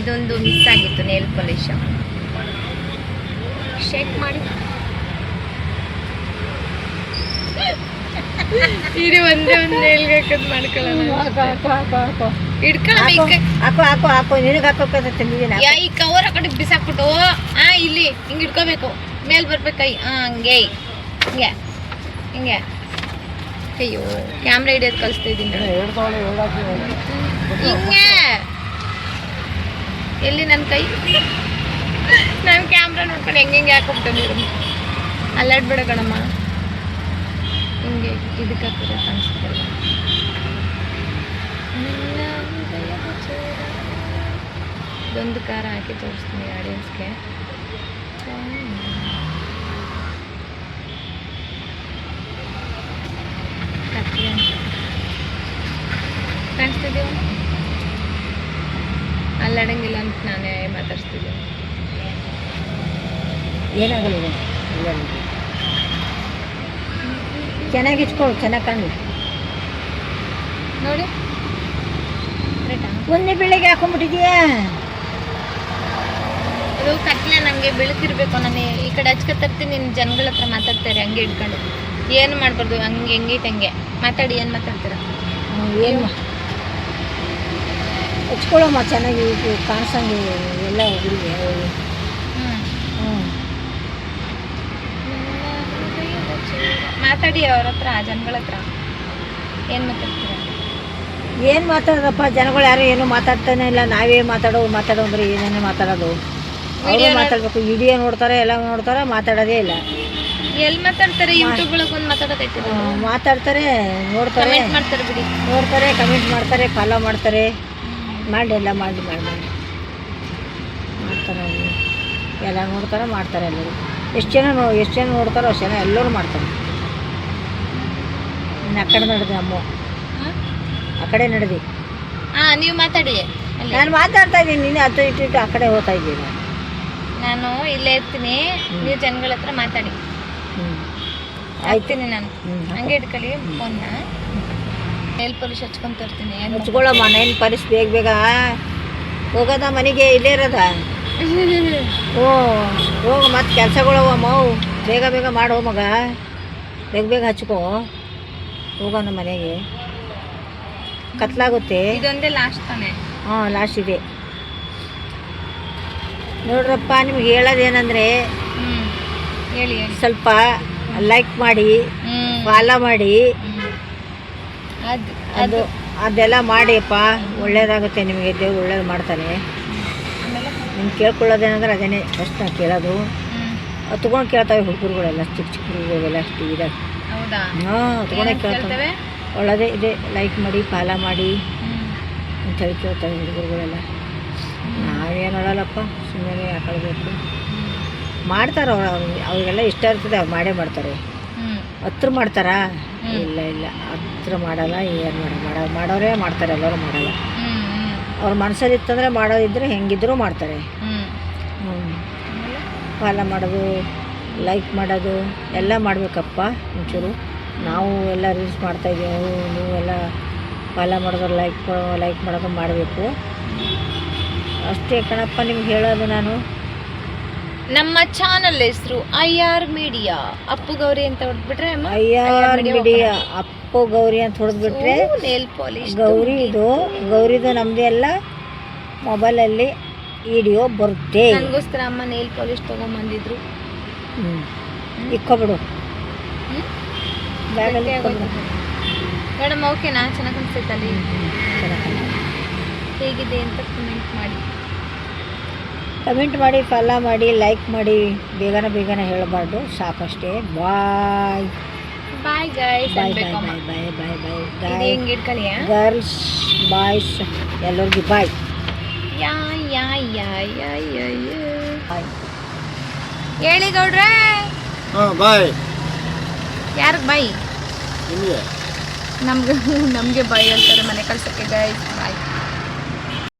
ಇದೊಂದು ಮಿಸ್ ಆಗಿತ್ತು nail polish. Shake ಮಾಡಿ ಇರಿ ಒಂದೇ ಒಂದು ನೇಲ್ಗೆ ಹಾಕೋದು ಮಾಡ್ಕೊಳ್ಳೋಣ. ಈ ಕವರ್ ಆ ಕಡೆ ಬಿಸಾಕ್ಬಿಟ್ಟು ಇಲ್ಲಿ ಹಿಂಗೆ ಇಟ್ಕೋಬೇಕು, ಮೇಲ್ ಬರ್ಬೇಕು ಕೈ. ಹಂಗೆ ಹಿಂಗೆ ಹಿಂಗೆ. ಅಯ್ಯೋ ಕ್ಯಾಮ್ರಾ ಹಿಡಿಯೋದು ಕಲಿಸ್ತಾ ಇದ್ದೀನಿ. ಹಿಂಗೆ ಎಲ್ಲಿ ನನ್ನ ಕೈ? ನಾನು ಕ್ಯಾಮ್ರಾ ನೋಡ್ಕೊಂಡು ಹೆಂಗೆ ಹಾಕೋಬಿಟ್ಟೆ ನೀರು. ಅಲ್ಲಾಡ್ಬೇಡ ಕಣಮ್ಮ. ಹಿಂಗೆ ಇದಕ್ಕೆ ಹಾಕಿದ್ರೆ ಕಾಣಿಸ್ತಲ್ಲ. ಇದೊಂದು ಖಾರ ಹಾಕಿ ತೋರಿಸ್ತೀನಿ ಆಡಿಯನ್ಸ್ಗೆ. ಕಾಣಿಸ್ತಿದ್ದೀವ? ಅಲ್ಲಾಡಂಗಿಲ್ಲ ಅಂತ ನಾನೇ ಮಾತಾಡ್ಸ್ತಿದ್ದೆ. ಏನಾಗಲ್ಲ, ಚೆನ್ನಾಗಿ ಇಟ್ಕೊಳ್ಳು, ಚೆನ್ನಾಗಿ ಕಾಣಲಿ ನೋಡಿ. ಒಂದೇ ಬೆಳಿಗ್ಗೆ ಹಾಕೊಂಡ್ಬಿಟ್ಟಿದ್ಯಾ? ಅದು ಕಟ್ಲೆ ನನಗೆ ಬೆಳಕಿರ್ಬೇಕು. ನಾನು ಈ ಕಡೆ ಹಚ್ಕೊತರ್ತೀನಿ, ನಿನ್ನ ಜನಗಳ ಹತ್ರ ಮಾತಾಡ್ತಾರೆ ಹಂಗೆ ಇಟ್ಕೊಂಡು. ಏನು ಮಾಡಬಾರ್ದು, ಹಂಗೆ ಹೆಂಗೈತೆ ಹಂಗೆ ಮಾತಾಡಿ. ಏನು ಮಾತಾಡ್ತೀರ? ಏನು ಹಚ್ಕೊಳ್ಳಮ್ಮ, ಚೆನ್ನಾಗಿ ಕಾಣಿಸಂಗೆ ಎಲ್ಲ ಹುಡುಗಿ. ಮಾತಾಡಿ ಅವ್ರ ಹತ್ರ, ಜನಗಳ ಹತ್ರ. ಏನು ಮಾತಾಡ್ತೀರ? ಏನು ಮಾತಾಡೋದಪ್ಪ, ಜನಗಳು ಯಾರು ಏನು ಮಾತಾಡ್ತಾನೆ ಇಲ್ಲ. ನಾವೇ ಮಾತಾಡೋ ಅಂದ್ರೆ ಏನೇನು ಮಾತಾಡೋದು? ಅವರೇ ಮಾತಾಡಬೇಕು. ವಿಡಿಯೋ ನೋಡ್ತಾರೆ, ಎಲ್ಲ ನೋಡ್ತಾರೆ, ಮಾತಾಡೋದೇ ಇಲ್ಲ. ಎಲ್ಲಿ ಮಾತಾಡ್ತಾರೆ? ಯೂಟ್ಯೂಬ್ ಒಳಗೆ ಒಂದು ಮಾತಾಡೋದೈತೆ. ಮಾತಾಡ್ತಾರೆ, ನೋಡ್ತಾರೆ, ಮಾಡ್ತಾರೆ ಬಿಡಿ, ನೋಡ್ತಾರೆ, ಕಮೆಂಟ್ ಮಾಡ್ತಾರೆ, ಫಾಲೋ ಮಾಡ್ತಾರೆ. ಮಾಡಿ ಎಲ್ಲ ಮಾಡಿ ಮಾಡ್ತಾರೆ, ಎಲ್ಲ ನೋಡ್ತಾರೆ, ಮಾಡ್ತಾರೆ. ಎಲ್ಲರೂ ಎಷ್ಟು ಜನ ನೋಡ್ತಾರೋ ಅಷ್ಟು ಜನ ಎಲ್ಲರೂ ಮಾಡ್ತಾರೆ. ಇನ್ನು ಆ ಕಡೆ ನಡೆದೆ ಅಮ್ಮ, ಆ ಕಡೆ ನಡೆದಿ. ನೀವು ಮಾತಾಡಿ. ನಾನು ಮಾತಾಡ್ತಾ ಇದ್ದೀನಿ, ನೀನು ಅದು ಇಟ್ಟು ಆ ಕಡೆ ಹೋಗ್ತಾ ಇದ್ದೀನಿ. ನಾನು ಇಲ್ಲೇ ಇರ್ತೀನಿ, ನೀವು ಜನಗಳ ಹತ್ರ ಮಾತಾಡಿ. ಆಯ್ತೀನಿ ನಾನು. ಹಂಗೆ ಇಟ್ಕೊಳ್ಳಿ ಫೋನ್ನ. ನೇಲ್ ಪಾಲಿಶ್ ಹಚ್ಕೊಂತ ಇರ್ತೀನಿ. ಹಚ್ಕೊಳ್ಳಮ್ಮ, ನೇಲ್ ಪಾಲಿಶ್ ಬೇಗ ಬೇಗ ಹೋಗೋದ ಮನೆಗೆ, ಇಲ್ಲೇ ಇರೋದ? ಹೋಗ, ಮತ್ತು ಕೆಲಸಗಳವಮ್ಮ, ಬೇಗ ಬೇಗ ಮಾಡೋ ಮಗ, ಬೇಗ ಬೇಗ ಹಚ್ಕೋ, ಹೋಗೋಣ ಮನೆಗೆ. ಕತ್ಲಾಗುತ್ತೆ. ಇದೊಂದೇ ಲಾಸ್ಟ್ ತಾನೆ? ಲಾಸ್ಟ್ ಇದೆ. ನೋಡ್ರಪ್ಪ, ನಿಮ್ಗೆ ಹೇಳೋದೇನೆಂದರೆ, ಹೇಳಿ ಸ್ವಲ್ಪ ಲೈಕ್ ಮಾಡಿ, ಫಾಲೋ ಮಾಡಿ, ಅದೆಲ್ಲ ಮಾಡಿಯಪ್ಪ, ಒಳ್ಳೇದಾಗುತ್ತೆ ನಿಮಗೆ. ದೇವ್ರು ಒಳ್ಳೇದು ಮಾಡ್ತಾನೆ. ನಿಮ್ಗೆ ಕೇಳ್ಕೊಳ್ಳೋದೇನಂದ್ರೆ ಅದೇನೇ ಫಸ್ಟ್ ನಾವು ಕೇಳೋದು. ತೊಗೊಂಡು ಕೇಳ್ತಾವೆ ಹುಡುಗರುಗಳೆಲ್ಲ, ಚಿಕ್ಕ ಹುಡುಗರುಗಳೆಲ್ಲ ಅಷ್ಟು ಇದೆ. ತೊಗೊಂಡೇ ಕೇಳ್ತವೆ. ಒಳ್ಳೆದೇ ಇದೆ, ಲೈಕ್ ಮಾಡಿ, ಫಾಲೋ ಮಾಡಿ ಅಂಥೇಳಿ ಕೇಳ್ತಾವೆ ಹುಡುಗರುಗಳೆಲ್ಲ. ನಾವೇನು ಹೇಳಲ್ಲಪ್ಪ, ಸುಮ್ಮನೆ ಹಾಕೊಳ್ಬೇಕು. ಮಾಡ್ತಾರೆ ಅವ್ರಿಗೆಲ್ಲ ಇಷ್ಟ ಇರ್ತದೆ, ಅವ್ರು ಮಾಡೇ ಮಾಡ್ತಾರೆ. ಹತ್ರ ಮಾಡ್ತಾರಾ? ಇಲ್ಲ, ಹತ್ರ ಮಾಡಲ್ಲ. ಏನು ಮಾಡೋರೇ ಮಾಡ್ತಾರೆ, ಎಲ್ಲರೂ ಮಾಡಲ್ಲ. ಅವ್ರ ಮನಸ್ಸಲ್ಲಿ ಇತ್ತಂದರೆ ಮಾಡೋದಿದ್ರೆ ಹೆಂಗಿದ್ರೂ ಮಾಡ್ತಾರೆ. ಫಾಲೋ ಮಾಡೋದು, ಲೈಕ್ ಮಾಡೋದು ಎಲ್ಲ ಮಾಡಬೇಕಪ್ಪ. ಒಂಚೂರು ನಾವು ಎಲ್ಲ ರೀಲ್ಸ್ ಮಾಡ್ತಾಯಿದ್ದೀವಿ, ನೀವೆಲ್ಲ ಫಾಲೋ ಮಾಡೋದು, ಲೈಕ್ ಮಾಡೋದು ಮಾಡಬೇಕು. ಅಷ್ಟೇ ಕಣಪ್ಪ ನಿಮ್ಗೆ ಹೇಳೋದು ನಾನು. ನಮ್ಮ ಚಾನಲ್ ಹೆಸರು IR ಮೀಡಿಯಾ. ಅಪ್ಪು ಗೌರಿ ಅಂತ ಹೊಡೆದ್ಬಿಟ್ರೆ IR ಮೀಡಿಯಾ ಅಪ್ಪು ಗೌರಿ ಅಂತ ಹೊಡೆದ್ಬಿಟ್ರೆ ನೇಲ್ ಪಾಲಿಶ್ ಗೌರಿದು ನಮ್ಮದೇ ಎಲ್ಲ ಮೊಬೈಲಲ್ಲಿ ವಿಡಿಯೋ ಬರುತ್ತೆ. ನನಗೋಸ್ಕರ ಅಮ್ಮ ನೇಲ್ ಪಾಲಿಶ್ ತೊಗೊಂಬಂದಿದ್ರು. ಇಕ್ಕೊಬಿಡು ಬ್ಯಾಗಲ್ಲಿ. ಮೇಡಮ್ ಓಕೆನಾ? ಚೆನ್ನಾಗಿ ಅನಿಸ್ತೈತಲ್ಲಿ? ಹೇಗಿದೆ ಅಂತ ಕಮೆಂಟ್ ಮಾಡಿ, ಫಾಲೋ ಮಾಡಿ, ಲೈಕ್ ಮಾಡಿ. ಬೇಗನೆ ಹೇಳಬಾರ್ದು, ಸಾಕಷ್ಟೇ. ಬಾಯ್ ಬಾಯ್ ಗೈಸ್. ಬಾಯ್ ಬಾಯ್ ಬಾಯ್ ಬಾಯ್ ಬಾಯ್ ಬಾಯ್ ಬಾಯ್. ಹಿಂಗೆ ಇಟ್ಕೊಳ್ಳಿ. ಗರ್ಲ್ಸ್ ಬಾಯ್ಸ್ ಎಲ್ಲರಿಗೂ ಬಾಯ್. ಹೇಳಿ ಗೌಡ್ರೆ. ಬಾಯ್. ಯಾರಿಗೆ ಬಾಯ್? ನಮ್ಗೆ ಬಾಯ್ ಹೇಳ್ತಾರೆ ಮನೆ ಕಳ್ಸೋಕ್ಕೆ. Guys bye.